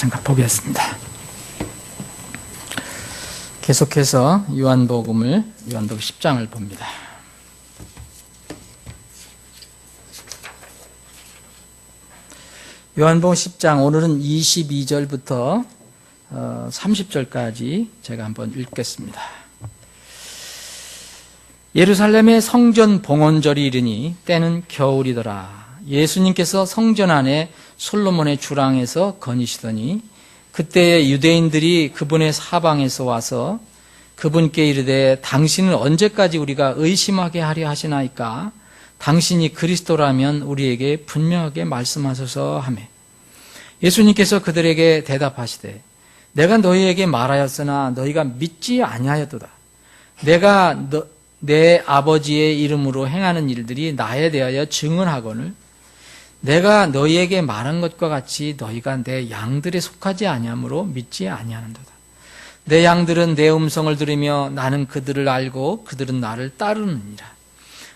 잠깐 보겠습니다. 계속해서 요한복음 10장을 봅니다. 요한복음 10장 오늘은 22절부터 30절까지 제가 한번 읽겠습니다. 예루살렘의 성전 봉헌절이 이르니 때는 겨울이더라. 예수님께서 성전 안에 솔로몬의 주랑에서 거니시더니 그때에 유대인들이 그분의 사방에서 와서 그분께 이르되 당신은 언제까지 우리가 의심하게 하려 하시나이까? 당신이 그리스도라면 우리에게 분명하게 말씀하소서 하매 예수님께서 그들에게 대답하시되 내가 너희에게 말하였으나 너희가 믿지 아니하였도다. 내가 내 아버지의 이름으로 행하는 일들이 나에 대하여 증언하거늘 내가 너희에게 말한 것과 같이 너희가 내 양들에 속하지 아니하므로 믿지 아니하는도다. 내 양들은 내 음성을 들으며 나는 그들을 알고 그들은 나를 따르느니라.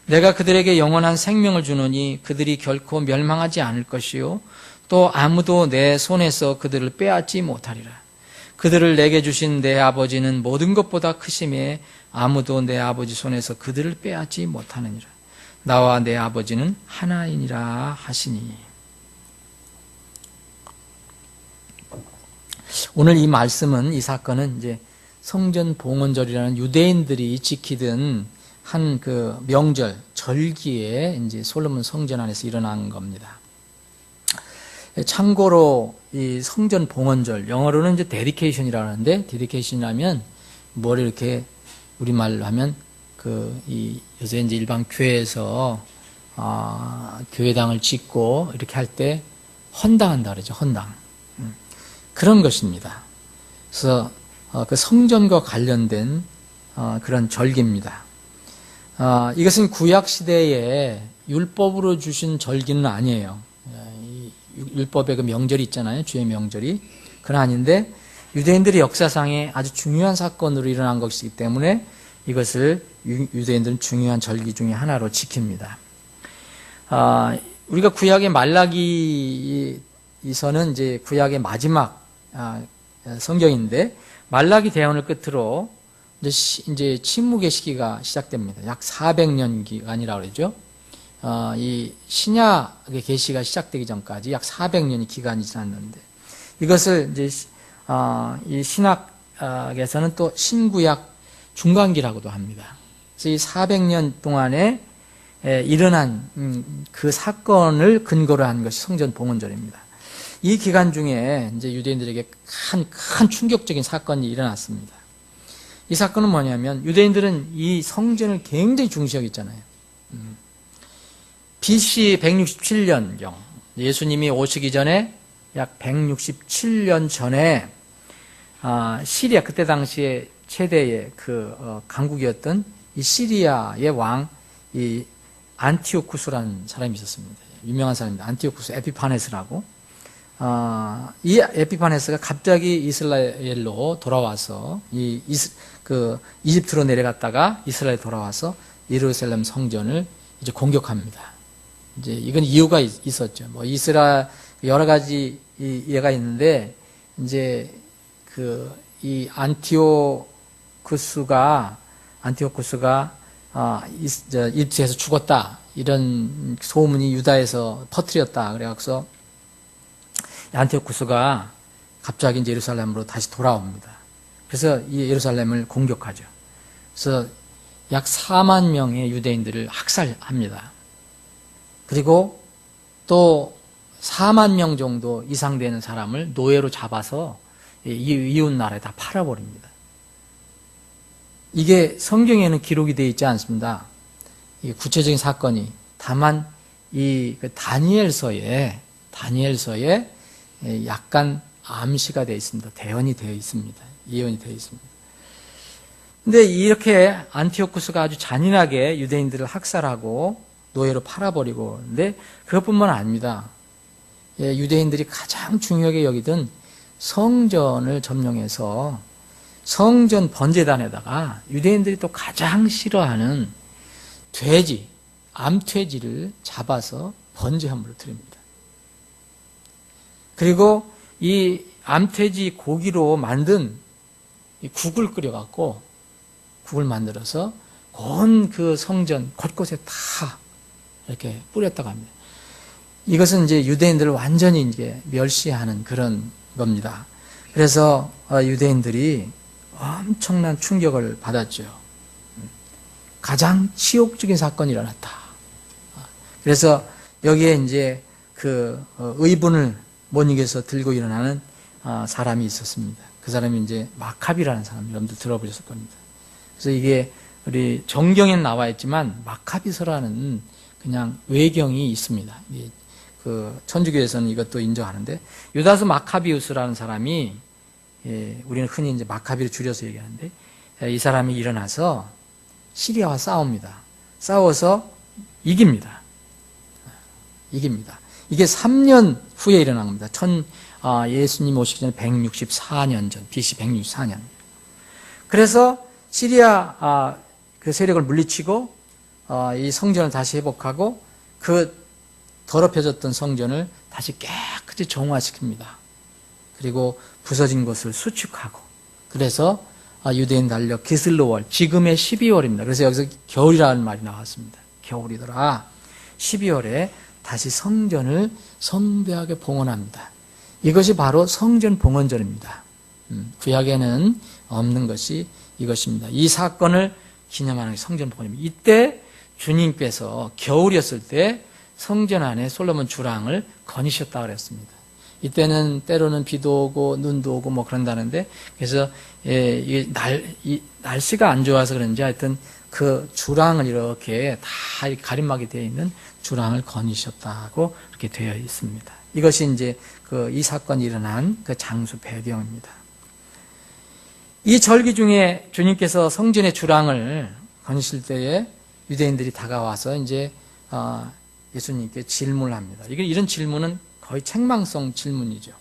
내가 그들에게 영원한 생명을 주노니 그들이 결코 멸망하지 않을 것이요 또 아무도 내 손에서 그들을 빼앗지 못하리라. 그들을 내게 주신 내 아버지는 모든 것보다 크심에 아무도 내 아버지 손에서 그들을 빼앗지 못하느니라. 나와 내 아버지는 하나이니라 하시니. 오늘 이 말씀은, 이 사건은 이제 성전 봉헌절이라는 유대인들이 지키던 한 그 명절, 절기에 이제 솔로몬 성전 안에서 일어난 겁니다. 참고로 이 성전 봉헌절, 영어로는 이제 데디케이션이라고 하는데, 데디케이션이라면 뭘 이렇게 우리말로 하면 요새 이제 일반 교회에서 교회당을 짓고 이렇게 할 때 헌당한다 그러죠. 헌당. 그런 것입니다. 그래서 그 성전과 관련된 그런 절기입니다. 이것은 구약 시대에 율법으로 주신 절기는 아니에요. 율법의 그 명절이 있잖아요. 주의 명절이. 그건 아닌데 유대인들의 역사상에 아주 중요한 사건으로 일어난 것이기 때문에 이것을 유대인들은 중요한 절기 중에 하나로 지킵니다. 우리가 구약의 말라기서는 이제 구약의 마지막 성경인데 말라기 대언을 끝으로 이제 침묵의 시기가 시작됩니다. 약 400년 기간이라고 그러죠. 이 신약의 계시가 시작되기 전까지 약 400년의 기간이 지났는데 이것을 이제 이 신학에서는 또 신구약 중간기라고도 합니다. 그래서 이 400년 동안에 일어난 그 사건을 근거로 한 것이 성전 봉헌절입니다. 이 기간 중에 이제 유대인들에게 큰 충격적인 사건이 일어났습니다. 이 사건은 뭐냐면 유대인들은 이 성전을 굉장히 중시하겠잖아요. BC 167년경 예수님이 오시기 전에 약 167년 전에 시리아 그때 당시에 최대의 강국이었던 이 시리아의 왕 이 안티오쿠스라는 사람이 있었습니다. 유명한 사람입니다. 안티오쿠스 에피파네스라고. 이 에피파네스가 갑자기 이스라엘로 돌아와서 이집트로 내려갔다가 이스라엘 돌아와서 예루살렘 성전을 이제 공격합니다. 이제 이건 이유가 있었죠. 뭐 이스라엘 여러 가지 예가 있는데 이제 이 안티오쿠스가 이집트에서 죽었다 이런 소문이 유다에서 퍼뜨렸다. 그래서 안티오쿠스가 갑자기 이제 예루살렘으로 다시 돌아옵니다. 그래서 이 예루살렘을 공격하죠. 그래서 약 4만 명의 유대인들을 학살합니다. 그리고 또 4만 명 정도 이상 되는 사람을 노예로 잡아서 이웃 나라에 다 팔아버립니다. 이게 성경에는 기록이 되어 있지 않습니다. 이게 구체적인 사건이. 다만 이 다니엘서에 약간 암시가 되어 있습니다. 대언이 되어 있습니다. 예언이 되어 있습니다. 근데 이렇게 안티오쿠스가 아주 잔인하게 유대인들을 학살하고 노예로 팔아버리고 그런데 그것뿐만 아닙니다. 유대인들이 가장 중요하게 여기던 성전을 점령해서 성전 번제단에다가 유대인들이 또 가장 싫어하는 암돼지를 잡아서 번제함으로 드립니다. 그리고 이 암돼지 고기로 만든 이 국을 끓여갖고 국을 만들어서 온 그 성전 곳곳에 다 이렇게 뿌렸다고 합니다. 이것은 이제 유대인들을 완전히 이제 멸시하는 그런 겁니다. 그래서 유대인들이 엄청난 충격을 받았죠. 가장 치욕적인 사건이 일어났다. 그래서 여기에 이제 그 의분을 못 이겨서 들고 일어나는 사람이 있었습니다. 그 사람이 이제 마카비라는 사람, 여러분들 들어보셨을 겁니다. 그래서 이게 우리 정경에 나와 있지만 마카비서라는 그냥 외경이 있습니다. 그 천주교에서는 이것도 인정하는데, 유다스 마카비우스라는 사람이, 우리는 흔히 이제 마카비를 줄여서 얘기하는데, 이 사람이 일어나서 시리아와 싸웁니다. 싸워서 이깁니다. 이게 3년 후에 일어난 겁니다. 예수님 오시기 전에 164년 전, BC 164년. 그래서 시리아 그 세력을 물리치고 이 성전을 다시 회복하고 그 더럽혀졌던 성전을 다시 깨끗이 정화시킵니다. 그리고 부서진 것을 수축하고, 그래서 유대인 달력 기슬로월, 지금의 12월입니다. 그래서 여기서 겨울이라는 말이 나왔습니다. 겨울이더라. 12월에 다시 성전을 성대하게 봉헌합니다. 이것이 바로 성전 봉헌절입니다. 구약에는 없는 것이 이것입니다. 이 사건을 기념하는 게 성전 봉헌입니다. 이때 주님께서 겨울이었을 때 성전 안에 솔로몬 주랑을 거니셨다고 그랬습니다. 이때는 때로는 비도 오고 눈도 오고 뭐 그런다는데, 그래서 이게 날씨가 안 좋아서 그런지 하여튼 그 주랑을 이렇게 다 가림막이 되어 있는 주랑을 거니셨다고 이렇게 되어 있습니다. 이것이 이제 이 사건이 일어난 그 장수 배경입니다. 이 절기 중에 주님께서 성전의 주랑을 거니실 때에 유대인들이 다가와서 이제 예수님께 질문을 합니다. 이런 질문은 거의 책망성 질문이죠.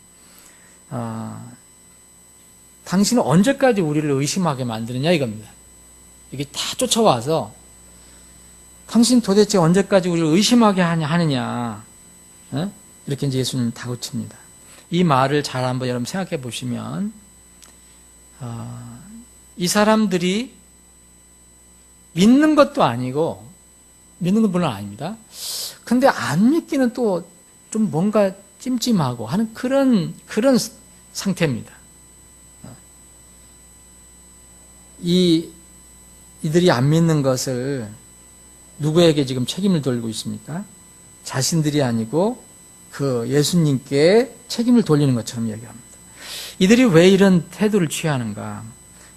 당신은 언제까지 우리를 의심하게 만드느냐 이겁니다. 이게 다 쫓아와서 당신 도대체 언제까지 우리를 의심하게 하느냐, 이렇게 이제 예수님 다그칩니다. 이 말을 잘 한번 여러분 생각해 보시면, 이 사람들이 믿는 것도 아니고, 믿는 건 물론 아닙니다. 근데 안 믿기는 또 좀 뭔가 찜찜하고 하는 그런 상태입니다. 이들이 안 믿는 것을 누구에게 지금 책임을 돌리고 있습니까? 자신들이 아니고 그 예수님께 책임을 돌리는 것처럼 얘기합니다. 이들이 왜 이런 태도를 취하는가?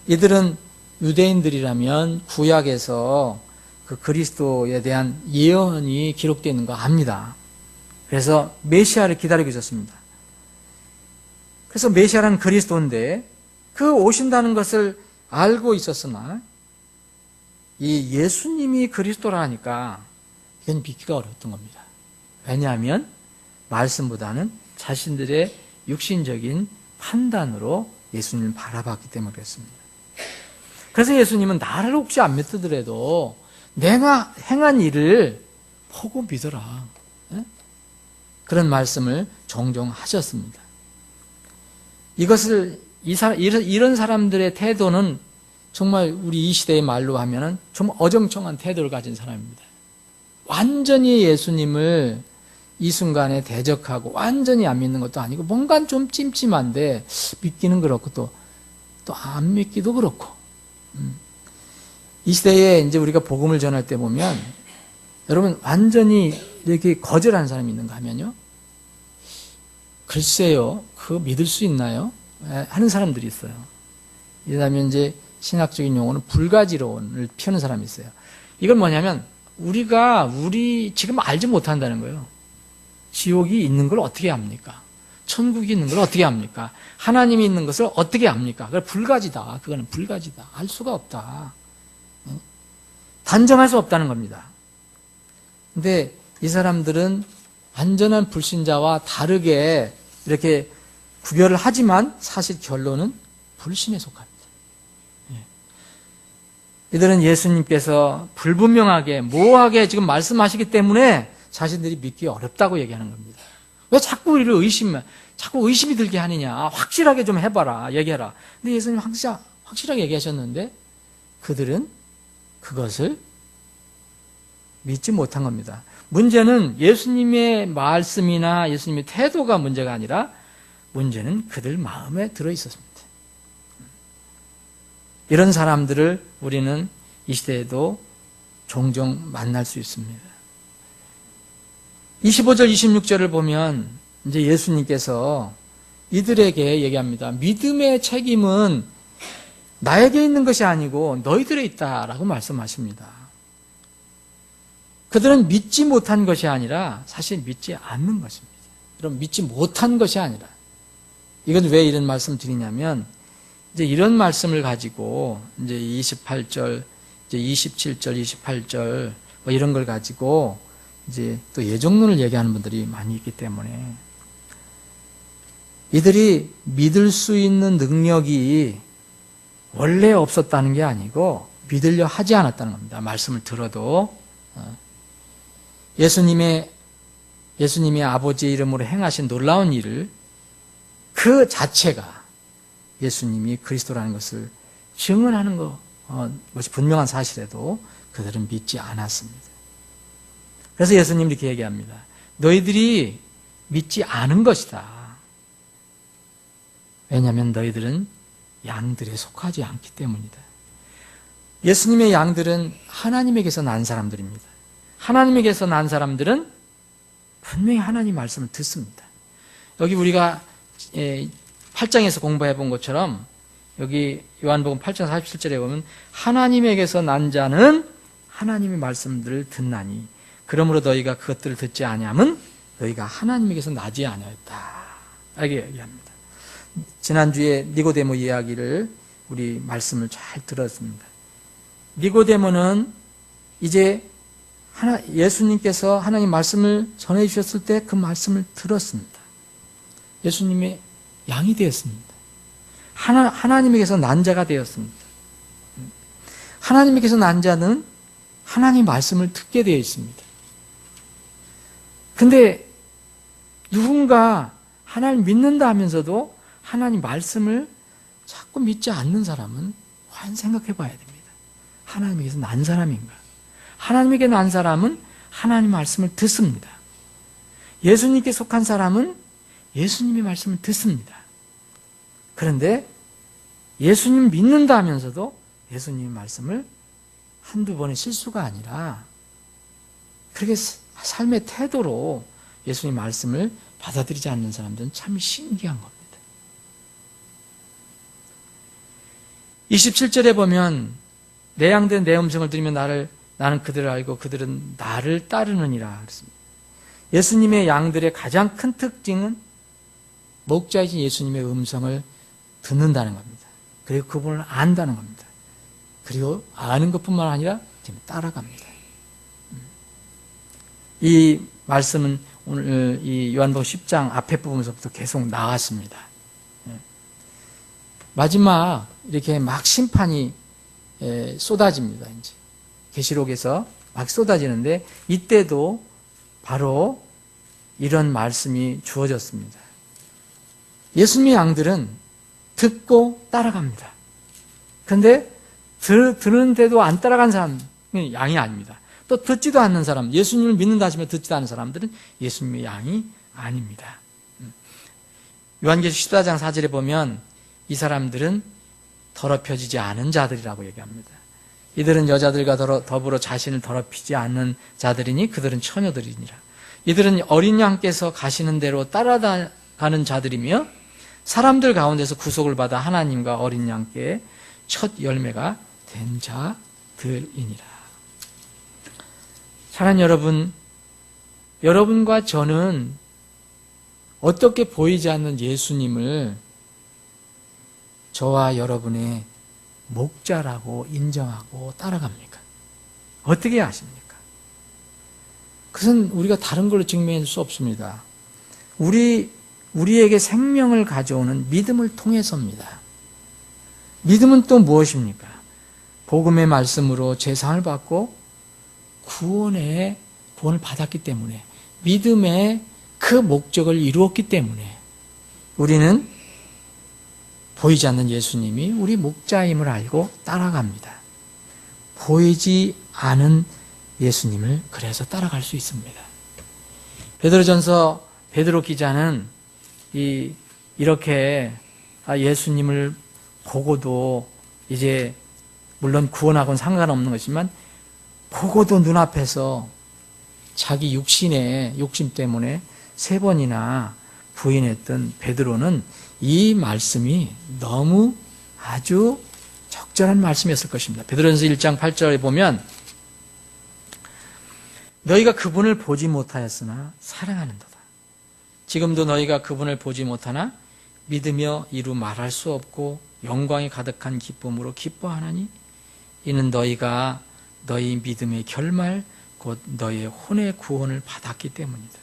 이들은 유대인들이라면 구약에서 그 그리스도에 대한 예언이 기록되어 있는 거 압니다. 그래서 메시아를 기다리고 있었습니다. 그래서 메시아라는 그리스도인데 그 오신다는 것을 알고 있었으나 이 예수님이 그리스도라니까 이건 믿기가 어려웠던 겁니다. 왜냐하면 말씀보다는 자신들의 육신적인 판단으로 예수님을 바라봤기 때문에 그랬습니다. 그래서 예수님은 나를 혹시 안 믿더라도 내가 행한 일을 보고 믿어라, 그런 말씀을 종종 하셨습니다. 이런 사람들의 태도는 정말 우리 이 시대의 말로 하면은 좀 어정쩡한 태도를 가진 사람입니다. 완전히 예수님을 이 순간에 대적하고 완전히 안 믿는 것도 아니고 뭔가 좀 찜찜한데 믿기는 그렇고 또 안 믿기도 그렇고. 이 시대에 이제 우리가 복음을 전할 때 보면 여러분 완전히 이렇게 거절하는 사람이 있는가 하면요, 글쎄요, 그거 믿을 수 있나요? 하는 사람들이 있어요. 이러면 이제 신학적인 용어는 불가지론을 펴는 사람이 있어요. 이건 뭐냐면 우리 지금 알지 못한다는 거예요. 지옥이 있는 걸 어떻게 압니까? 천국이 있는 걸 어떻게 압니까? 하나님이 있는 것을 어떻게 압니까? 그건 불가지다. 그거는 불가지다. 알 수가 없다. 단정할 수 없다는 겁니다. 근데 이 사람들은 완전한 불신자와 다르게 이렇게 구별을 하지만 사실 결론은 불신에 속합니다. 이들은 예수님께서 불분명하게 모호하게 지금 말씀하시기 때문에 자신들이 믿기 어렵다고 얘기하는 겁니다. 왜 자꾸 우리를 의심해? 자꾸 의심이 들게 하느냐? 확실하게 좀 해봐라, 얘기해라. 근데 예수님 확실하게 얘기하셨는데 그들은 그것을 믿지 못한 겁니다. 문제는 예수님의 말씀이나 예수님의 태도가 문제가 아니라 문제는 그들 마음에 들어 있었습니다. 이런 사람들을 우리는 이 시대에도 종종 만날 수 있습니다. 25절, 26절을 보면 이제 예수님께서 이들에게 얘기합니다. 믿음의 책임은 나에게 있는 것이 아니고 너희들에 있다라고 말씀하십니다. 그들은 믿지 못한 것이 아니라 사실 믿지 않는 것입니다. 여러분, 믿지 못한 것이 아니라, 이건 왜 이런 말씀 드리냐면, 이제 이런 말씀을 가지고 이제 28절, 이제 27절, 28절 뭐 이런 걸 가지고 이제 또 예정론을 얘기하는 분들이 많이 있기 때문에 이들이 믿을 수 있는 능력이 원래 없었다는 게 아니고 믿으려 하지 않았다는 겁니다. 말씀을 들어도 예수님이 아버지의 이름으로 행하신 놀라운 일을 그 자체가 예수님이 그리스도라는 것을 증언하는 것이 분명한 사실에도 그들은 믿지 않았습니다. 그래서 예수님이 이렇게 얘기합니다. 너희들이 믿지 않은 것이다. 왜냐하면 너희들은 양들에 속하지 않기 때문이다. 예수님의 양들은 하나님에게서 난 사람들입니다. 하나님에게서 난 사람들은 분명히 하나님 말씀을 듣습니다. 여기 우리가 8장에서 공부해 본 것처럼 여기 요한복음 8장 47절에 보면 하나님에게서 난 자는 하나님의 말씀들을 듣나니 그러므로 너희가 그것들을 듣지 아니함은 너희가 하나님에게서 나지 아니하였다. 이렇게 얘기합니다. 지난주에 니고데모 이야기를 우리 말씀을 잘 들었습니다. 니고데모는 이제 예수님께서 하나님 말씀을 전해주셨을 때 그 말씀을 들었습니다. 예수님의 양이 되었습니다. 하나님에게서 난 자가 되었습니다. 하나님에게서 난 자는 하나님 말씀을 듣게 되어 있습니다. 근데 누군가 하나님 믿는다 하면서도 하나님 말씀을 자꾸 믿지 않는 사람은 과연 생각해 봐야 됩니다. 하나님에게서 난 사람인가? 하나님에게 난 사람은 하나님 말씀을 듣습니다. 예수님께 속한 사람은 예수님의 말씀을 듣습니다. 그런데 예수님 믿는다 하면서도 예수님의 말씀을 한두 번의 실수가 아니라 그렇게 삶의 태도로 예수님 말씀을 받아들이지 않는 사람들은 참 신기한 겁니다. 27절에 보면 내 양들은 내 음성을 들으며 나는 그들을 알고 그들은 나를 따르느니라 그랬습니다. 예수님의 양들의 가장 큰 특징은 목자이신 예수님의 음성을 듣는다는 겁니다. 그리고 그분을 안다는 겁니다. 그리고 아는 것뿐만 아니라 지금 따라갑니다. 이 말씀은 오늘 이 요한복음 10장 앞에 부분에서부터 계속 나왔습니다. 마지막 이렇게 막 심판이 쏟아집니다. 이제 계시록에서 막 쏟아지는데 이때도 바로 이런 말씀이 주어졌습니다. 예수님의 양들은 듣고 따라갑니다. 그런데 들은데도 안 따라간 사람은 양이 아닙니다. 또 듣지도 않는 사람, 예수님을 믿는다 하시며 듣지도 않는 사람들은 예수님의 양이 아닙니다. 요한계시록 14장 4절에 보면 이 사람들은 더럽혀지지 않은 자들이라고 얘기합니다. 이들은 여자들과 더불어 자신을 더럽히지 않는 자들이니 그들은 처녀들이니라. 이들은 어린 양께서 가시는 대로 따라가는 자들이며 사람들 가운데서 구속을 받아 하나님과 어린 양께 첫 열매가 된 자들이니라. 사랑하는 여러분, 여러분과 저는 어떻게 보이지 않는 예수님을 저와 여러분의 목자라고 인정하고 따라갑니까? 어떻게 아십니까? 그것은 우리가 다른 걸로 증명할 수 없습니다. 우리에게 생명을 가져오는 믿음을 통해서입니다. 믿음은 또 무엇입니까? 복음의 말씀으로 제상을 받고 구원을 받았기 때문에 믿음의 그 목적을 이루었기 때문에 우리는 보이지 않는 예수님이 우리 목자임을 알고 따라갑니다. 보이지 않은 예수님을 그래서 따라갈 수 있습니다. 베드로전서 베드로 기자는 이렇게 예수님을 보고도 이제 물론 구원하고는 상관없는 것이지만 보고도 눈앞에서 자기 육신의 욕심 때문에 3번이나 부인했던 베드로는 이 말씀이 너무 아주 적절한 말씀이었을 것입니다. 베드로전서 1장 8절에 보면 너희가 그분을 보지 못하였으나 사랑하는도다. 지금도 너희가 그분을 보지 못하나 믿으며 이루 말할 수 없고 영광이 가득한 기쁨으로 기뻐하나니 이는 너희가 너희 믿음의 결말 곧 너희의 혼의 구원을 받았기 때문이다.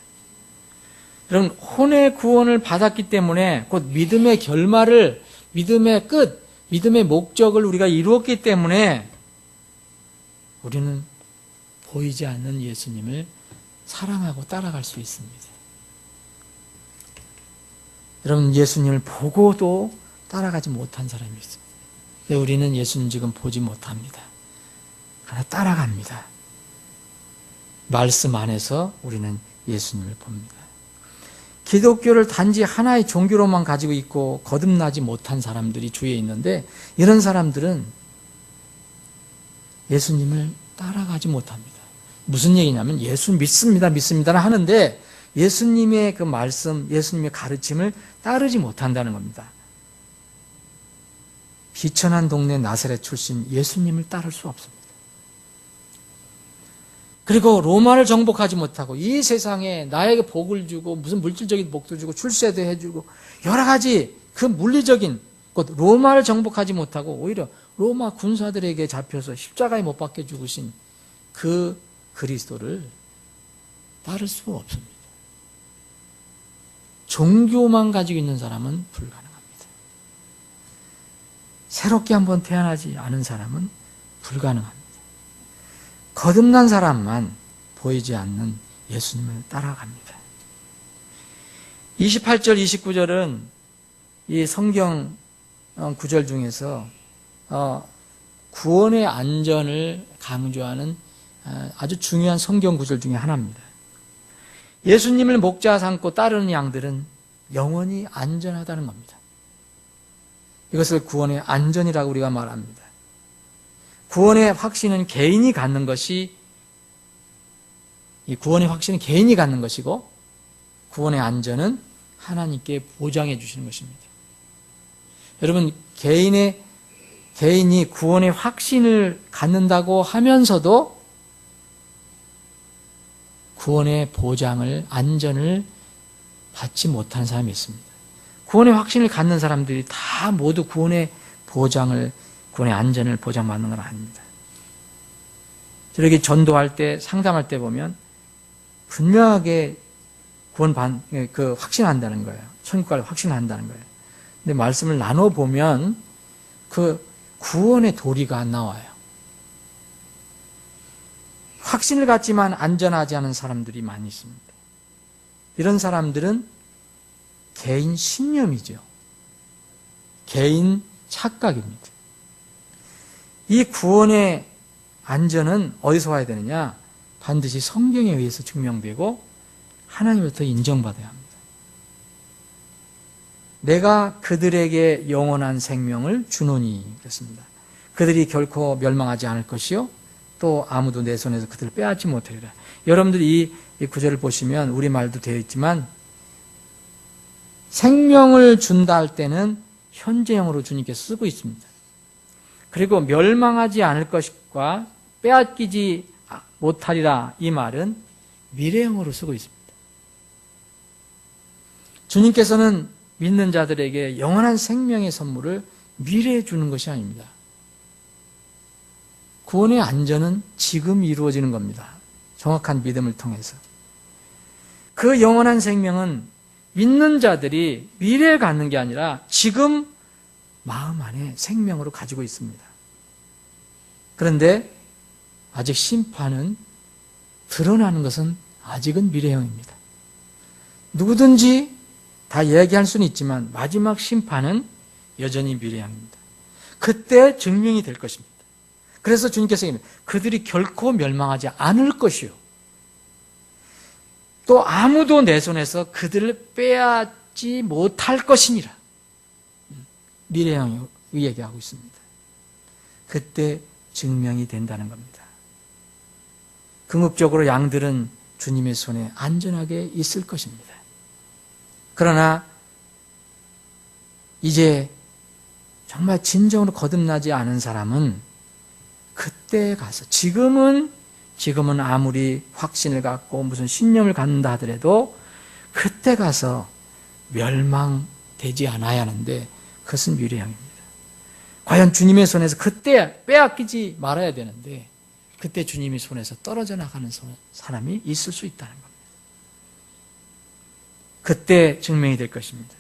여러분, 혼의 구원을 받았기 때문에 곧 믿음의 결말을, 믿음의 끝, 믿음의 목적을 우리가 이루었기 때문에 우리는 보이지 않는 예수님을 사랑하고 따라갈 수 있습니다. 여러분, 예수님을 보고도 따라가지 못한 사람이 있습니다. 근데 우리는 예수님 지금 보지 못합니다. 그러나 따라갑니다. 말씀 안에서 우리는 예수님을 봅니다. 기독교를 단지 하나의 종교로만 가지고 있고 거듭나지 못한 사람들이 주위에 있는데 이런 사람들은 예수님을 따라가지 못합니다. 무슨 얘기냐면 예수 믿습니다는 하는데 예수님의 그 말씀, 예수님의 가르침을 따르지 못한다는 겁니다. 비천한 동네 나사렛 출신 예수님을 따를 수 없습니다. 그리고 로마를 정복하지 못하고 이 세상에 나에게 복을 주고 무슨 물질적인 복도 주고 출세도 해주고 여러 가지 그 물리적인 곧 로마를 정복하지 못하고 오히려 로마 군사들에게 잡혀서 십자가에 못 박혀 죽으신 그 그리스도를 따를 수 없습니다. 종교만 가지고 있는 사람은 불가능합니다. 새롭게 한번 태어나지 않은 사람은 불가능합니다. 거듭난 사람만 보이지 않는 예수님을 따라갑니다. 28절, 29절은 이 성경 구절 중에서 구원의 안전을 강조하는 아주 중요한 성경 구절 중에 하나입니다. 예수님을 목자 삼고 따르는 양들은 영원히 안전하다는 겁니다. 이것을 구원의 안전이라고 우리가 말합니다. 구원의 확신은 개인이 갖는 것이, 이 구원의 확신은 개인이 갖는 것이고 구원의 안전은 하나님께 보장해 주시는 것입니다. 여러분, 개인이 구원의 확신을 갖는다고 하면서도 구원의 보장을, 안전을 받지 못하는 사람이 있습니다. 구원의 확신을 갖는 사람들이 다 모두 구원의 보장을, 구원의 안전을 보장받는 건 아닙니다. 저렇게 전도할 때, 상담할 때 보면 분명하게 확신한다는 거예요. 천국을 확신한다는 거예요. 근데 말씀을 나눠보면 그 구원의 도리가 안 나와요. 확신을 갖지만 안전하지 않은 사람들이 많이 있습니다. 이런 사람들은 개인 신념이죠. 개인 착각입니다. 이 구원의 안전은 어디서 와야 되느냐? 반드시 성경에 의해서 증명되고 하나님으로부터 인정받아야 합니다. 내가 그들에게 영원한 생명을 주노니 그랬습니다. 그들이 결코 멸망하지 않을 것이요 또 아무도 내 손에서 그들을 빼앗지 못하리라. 여러분들이 이 구절을 보시면 우리말도 되어 있지만 생명을 준다 할 때는 현재형으로 주님께서 쓰고 있습니다. 그리고 멸망하지 않을 것과 빼앗기지 못하리라 이 말은 미래형으로 쓰고 있습니다. 주님께서는 믿는 자들에게 영원한 생명의 선물을 미래에 주는 것이 아닙니다. 구원의 안전은 지금 이루어지는 겁니다. 정확한 믿음을 통해서. 그 영원한 생명은 믿는 자들이 미래에 갖는 게 아니라 지금 마음 안에 생명으로 가지고 있습니다. 그런데 아직 심판은 드러나는 것은 아직은 미래형입니다. 누구든지 다 얘기할 수는 있지만 마지막 심판은 여전히 미래형입니다. 그때 증명이 될 것입니다. 그래서 주님께서 그들이 결코 멸망하지 않을 것이요, 또 아무도 내 손에서 그들을 빼앗지 못할 것이니라. 미래형이 얘기하고 있습니다. 그때 증명이 된다는 겁니다. 궁극적으로 양들은 주님의 손에 안전하게 있을 것입니다. 그러나 이제 정말 진정으로 거듭나지 않은 사람은 그때 가서, 지금은 아무리 확신을 갖고 무슨 신념을 갖는다 하더라도 그때 가서 멸망되지 않아야 하는데, 그것은 미래형입니다. 과연 주님의 손에서 그때 빼앗기지 말아야 되는데 그때 주님의 손에서 떨어져 나가는 사람이 있을 수 있다는 겁니다. 그때 증명이 될 것입니다.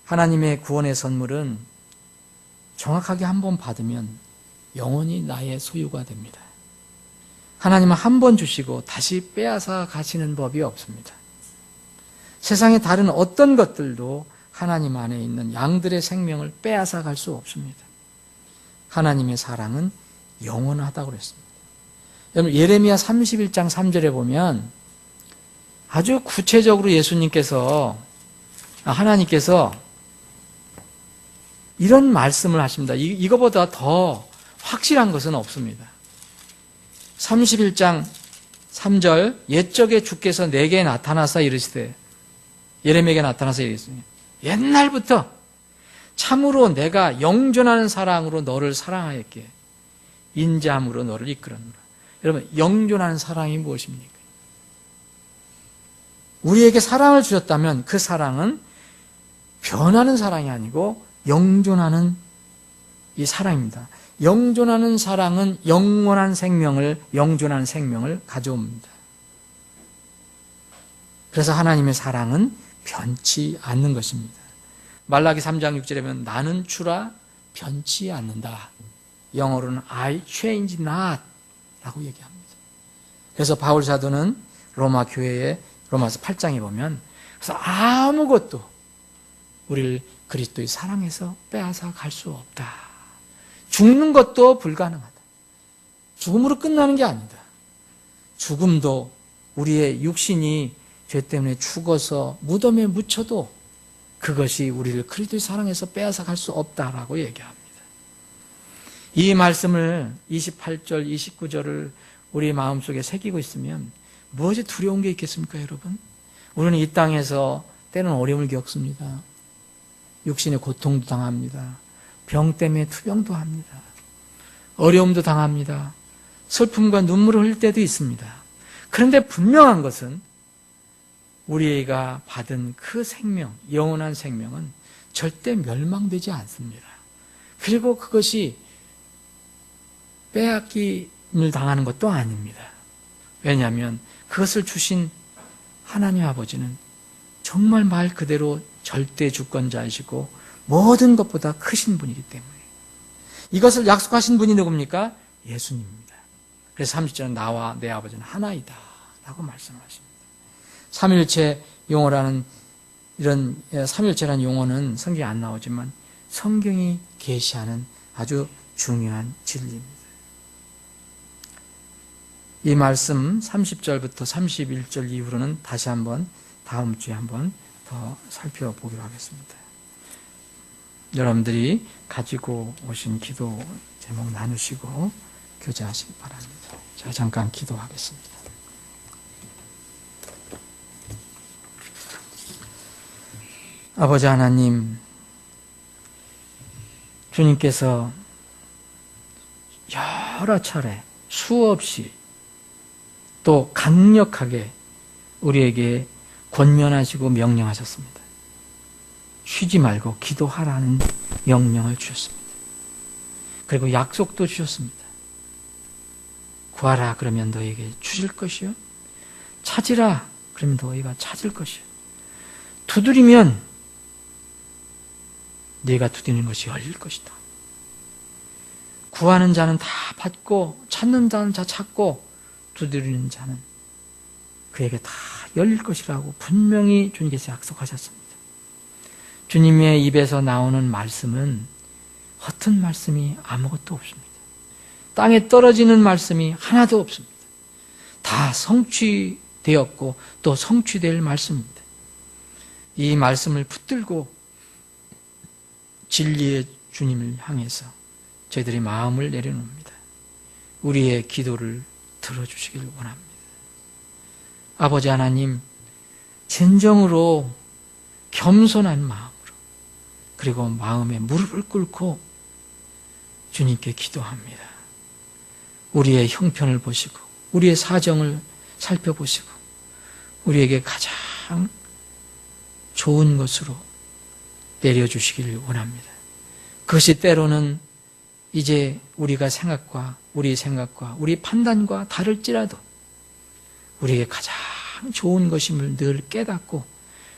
하나님의 구원의 선물은 정확하게 한 번 받으면 영원히 나의 소유가 됩니다. 하나님은 한 번 주시고 다시 빼앗아 가시는 법이 없습니다. 세상의 다른 어떤 것들도 하나님 안에 있는 양들의 생명을 빼앗아 갈 수 없습니다. 하나님의 사랑은 영원하다고 그랬습니다. 여러분, 예레미야 31장 3절에 보면 아주 구체적으로 하나님께서 이런 말씀을 하십니다. 이거보다 더 확실한 것은 없습니다. 31장 3절, 옛적에 주께서 내게 나타나사 이르시되, 예레미야에게 나타나서 이르시되, 옛날부터 참으로 내가 영존하는 사랑으로 너를 사랑하였기에 인자함으로 너를 이끌었노라. 여러분, 영존하는 사랑이 무엇입니까? 우리에게 사랑을 주셨다면 그 사랑은 변하는 사랑이 아니고 영존하는 이 사랑입니다. 영존하는 사랑은 영원한 영존하는 생명을 가져옵니다. 그래서 하나님의 사랑은 변치 않는 것입니다. 말라기 3장 6절에 보면 나는 주라 변치 않는다. 영어로는 I change not 라고 얘기합니다. 그래서 바울 사도는 로마 교회의 로마서 8장에 보면, 그래서 아무것도 우리를 그리스도의 사랑에서 빼앗아 갈 수 없다. 죽는 것도 불가능하다. 죽음으로 끝나는 게 아니다. 죽음도 우리의 육신이 죄 때문에 죽어서 무덤에 묻혀도 그것이 우리를 그리스도의 사랑에서 빼앗아 갈 수 없다라고 얘기합니다. 이 말씀을 28절, 29절을 우리 마음속에 새기고 있으면 무엇이 두려운 게 있겠습니까, 여러분? 우리는 이 땅에서 때는 어려움을 겪습니다. 육신의 고통도 당합니다. 병 때문에 투병도 합니다. 어려움도 당합니다. 슬픔과 눈물을 흘릴 때도 있습니다. 그런데 분명한 것은 우리가 받은 그 생명, 영원한 생명은 절대 멸망되지 않습니다. 그리고 그것이 빼앗김을 당하는 것도 아닙니다. 왜냐하면 그것을 주신 하나님 아버지는 정말 말 그대로 절대 주권자이시고 모든 것보다 크신 분이기 때문에, 이것을 약속하신 분이 누굽니까? 예수님입니다. 그래서 30절은 나와 내 아버지는 하나이다 라고 말씀하십니다. 삼일체 용어라는, 이런 삼일체라는 용어는 성경에 안 나오지만 성경이 계시하는 아주 중요한 진리입니다. 이 말씀 30절부터 31절 이후로는 다시 한번 다음 주에 한번 더 살펴보기로 하겠습니다. 여러분들이 가지고 오신 기도 제목 나누시고 교제하시기 바랍니다. 자, 잠깐 기도하겠습니다. 아버지 하나님, 주님께서 여러 차례 수없이 또 강력하게 우리에게 권면하시고 명령하셨습니다. 쉬지 말고 기도하라는 명령을 주셨습니다. 그리고 약속도 주셨습니다. 구하라 그러면 너에게 주실 것이요, 찾으라 그러면 너희가 찾을 것이요, 두드리면 네가 두드리는 것이 열릴 것이다. 구하는 자는 다 받고 찾는 자는 다 찾고 두드리는 자는 그에게 다 열릴 것이라고 분명히 주님께서 약속하셨습니다. 주님의 입에서 나오는 말씀은 허튼 말씀이 아무것도 없습니다. 땅에 떨어지는 말씀이 하나도 없습니다. 다 성취되었고 또 성취될 말씀입니다. 이 말씀을 붙들고 진리의 주님을 향해서 저희들의 마음을 내려놓습니다. 우리의 기도를 들어주시길 원합니다. 아버지 하나님, 진정으로 겸손한 마음으로 그리고 마음에 무릎을 꿇고 주님께 기도합니다. 우리의 형편을 보시고 우리의 사정을 살펴보시고 우리에게 가장 좋은 것으로 내려주시기를 원합니다. 그것이 때로는 이제 우리가 생각과 우리 판단과 다를지라도 우리에게 가장 좋은 것임을 늘 깨닫고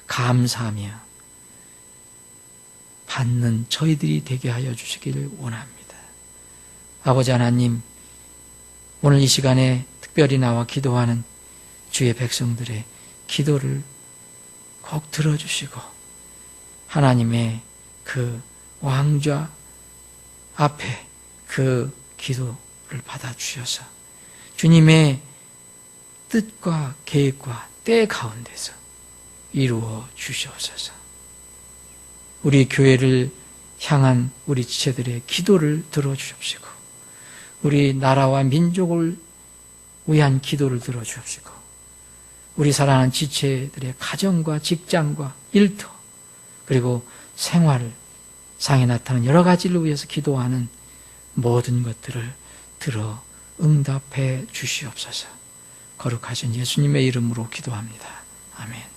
감사하며 받는 저희들이 되게 하여 주시기를 원합니다. 아버지 하나님, 오늘 이 시간에 특별히 나와 기도하는 주의 백성들의 기도를 꼭 들어주시고 하나님의 그 왕좌 앞에 그 기도를 받아주셔서 주님의 뜻과 계획과 때 가운데서 이루어 주시옵소서. 우리 교회를 향한 우리 지체들의 기도를 들어주십시고 우리 나라와 민족을 위한 기도를 들어주십시고 우리 사랑하는 지체들의 가정과 직장과 일터 그리고 생활 상에 나타나는 여러 가지를 위해서 기도하는 모든 것들을 들어 응답해 주시옵소서. 거룩하신 예수님의 이름으로 기도합니다. 아멘.